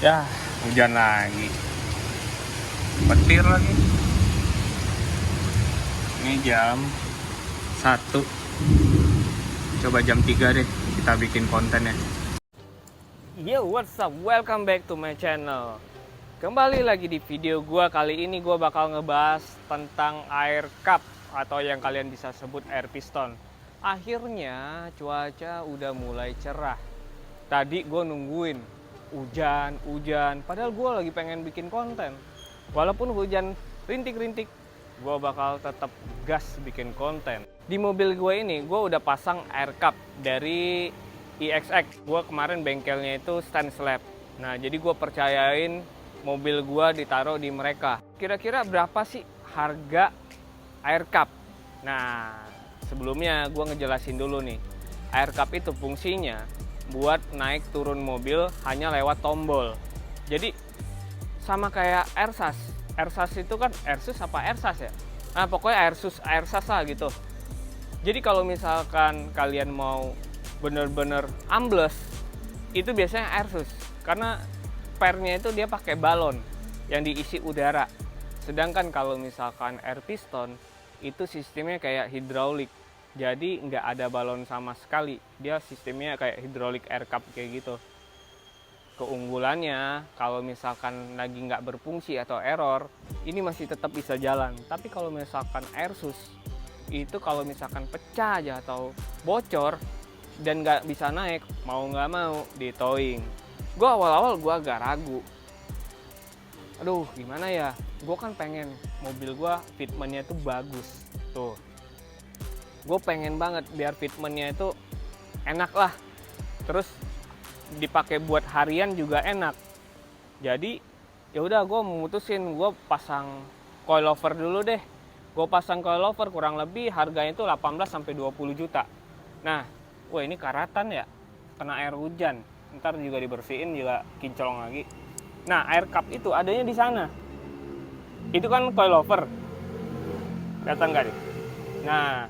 Ya, hujan lagi. Petir lagi. Ini jam 1. Coba jam 3 deh kita bikin konten ya. Yo, what's up? Welcome back to my channel. Kembali lagi di video gua. Kali ini gua bakal ngebahas tentang air cup atau yang kalian bisa sebut air piston. Akhirnya cuaca udah mulai cerah. Tadi gua nungguin hujan, padahal gue lagi pengen bikin konten. Walaupun hujan rintik-rintik, gue bakal tetap gas bikin konten. Di mobil gue ini, gue udah pasang air cup dari IXX. Gue kemarin bengkelnya itu stand slab. Nah, jadi gue percayain mobil gue ditaruh di mereka. Kira-kira berapa sih harga air cup? Nah, sebelumnya gue ngejelasin dulu nih. Air cup itu fungsinya buat naik turun mobil hanya lewat tombol. Jadi sama kayak airsas. Airsas itu kan airsus apa airsas ya? Nah, pokoknya airsas lah gitu. Jadi kalau misalkan kalian mau bener-bener ambles, itu biasanya airsus. Karena pernya itu dia pakai balon yang diisi udara. Sedangkan kalau misalkan air piston, itu sistemnya kayak hidrolik. Jadi nggak ada balon sama sekali. Dia sistemnya kayak hidrolik air cup kayak gitu. Keunggulannya kalau misalkan lagi nggak berfungsi atau error, ini masih tetap bisa jalan. Tapi kalau misalkan airsus, itu kalau misalkan pecah aja atau bocor dan nggak bisa naik, mau nggak mau di towing. Gue awal-awal gue agak ragu. Aduh, gimana ya? Gue kan pengen mobil gue fitmentnya itu bagus. Tuh. Gue pengen banget biar fitmentnya itu enak lah, terus dipakai buat harian juga enak. Jadi ya udah, gue memutusin gue pasang coilover dulu deh. Gue pasang coilover kurang lebih harganya itu 18 sampai 20 juta. Nah, wah ini karatan ya, kena air hujan, ntar juga dibersihin juga kinclong lagi. Nah, air cup itu adanya di sana. Itu kan coilover, kelihatan nggak nih? Nah,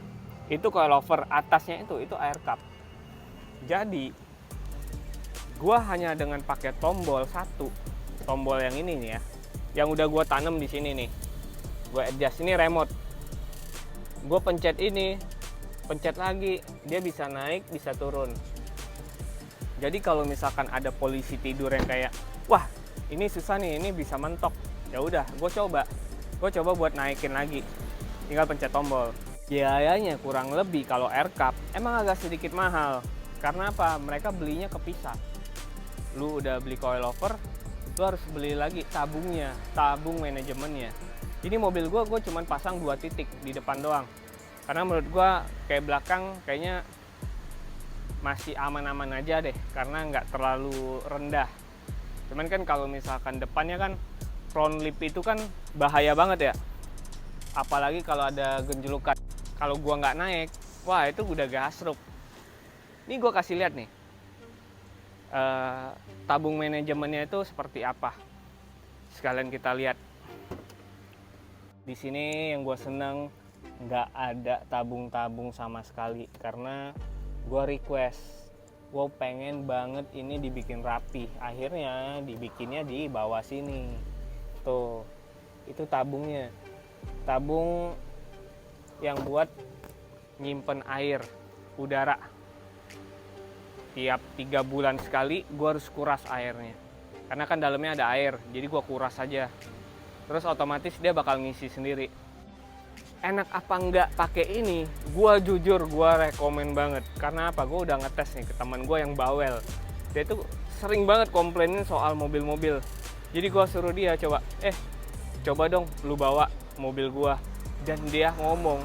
itu coilover, atasnya itu air cup. Jadi gua hanya dengan pakai tombol satu, tombol yang ini nih ya, yang udah gua tanam di sini nih. Gua adjust, ini remote. Gua pencet ini, pencet lagi, dia bisa naik, bisa turun. Jadi kalau misalkan ada polisi tidur yang kayak, wah ini susah nih, ini bisa mentok, ya udah, gua coba buat naikin lagi. Tinggal pencet tombol. Biayanya kurang lebih kalau air cup emang agak sedikit mahal. Karena apa? Mereka belinya kepisah. Lu udah beli coilover, lu harus beli lagi tabungnya, tabung manajemennya. Ini mobil gue cuman pasang 2 titik di depan doang. Karena menurut gue kayak belakang kayaknya masih aman-aman aja deh, karena nggak terlalu rendah. Cuman kan kalau misalkan depannya kan front lip itu kan bahaya banget ya. Apalagi kalau ada genjlukan. Kalau gua nggak naik, wah itu udah gasruk. Ini gua kasih lihat nih, tabung manajemennya itu seperti apa. Sekalian kita lihat. Di sini yang gua seneng nggak ada tabung-tabung sama sekali, karena gua request, gua pengen banget ini dibikin rapi. Akhirnya dibikinnya di bawah sini. Tuh, itu tabungnya. Tabung yang buat nyimpen air udara. Tiap 3 bulan sekali gue harus kuras airnya, karena kan dalamnya ada air, jadi gue kuras aja, terus otomatis dia bakal ngisi sendiri. Enak apa enggak pakai ini? Gue jujur gue rekomen banget. Karena apa? Gue udah ngetes nih ke teman gue yang bawel. Dia tuh sering banget komplainin soal mobil-mobil. Jadi gue suruh dia coba dong lu bawa mobil gua. Dan dia ngomong,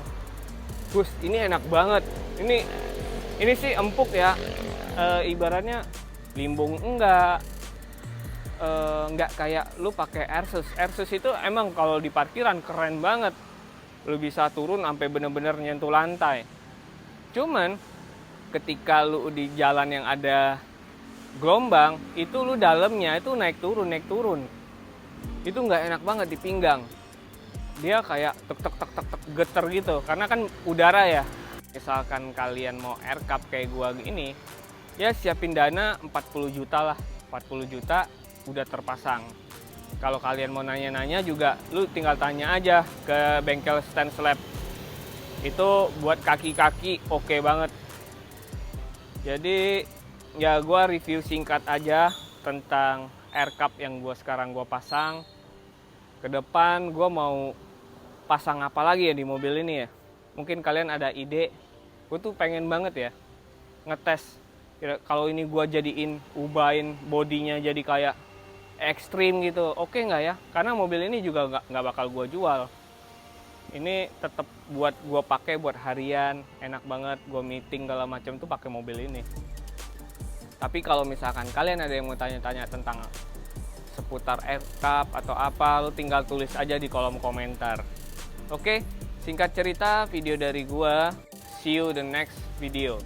Gus ini enak banget, ini sih empuk ya, ibaratnya limbung enggak kayak lu pakai airsus. Airsus itu emang kalau di parkiran keren banget, lu bisa turun sampai bener-bener nyentuh lantai. Cuman ketika lu di jalan yang ada gelombang, itu lu dalamnya itu naik turun, itu nggak enak banget di pinggang. Dia kayak tek geter gitu, karena kan udara ya. Misalkan kalian mau air cup kayak gua ini, ya siapin dana 40 juta lah. 40 juta udah terpasang. Kalau kalian mau nanya-nanya juga, lu tinggal tanya aja ke bengkel Stand Slab. Itu buat kaki-kaki oke banget. Jadi ya gue review singkat aja tentang air cup yang sekarang gue pasang. Kedepan gue mau pasang apa lagi ya di mobil ini ya. Mungkin kalian ada ide. Gue tuh pengen banget ya ngetes. Kalau ini gue ubahin bodinya jadi kayak ekstrim gitu, oke nggak ya? Karena mobil ini juga nggak bakal gue jual. Ini tetap buat gue pakai buat harian, enak banget. Gue meeting segala macam tuh pakai mobil ini. Tapi kalau misalkan kalian ada yang mau tanya-tanya tentang seputar air cup atau apa, lu tinggal tulis aja di kolom komentar. Oke, singkat cerita video dari gue. See you the next video.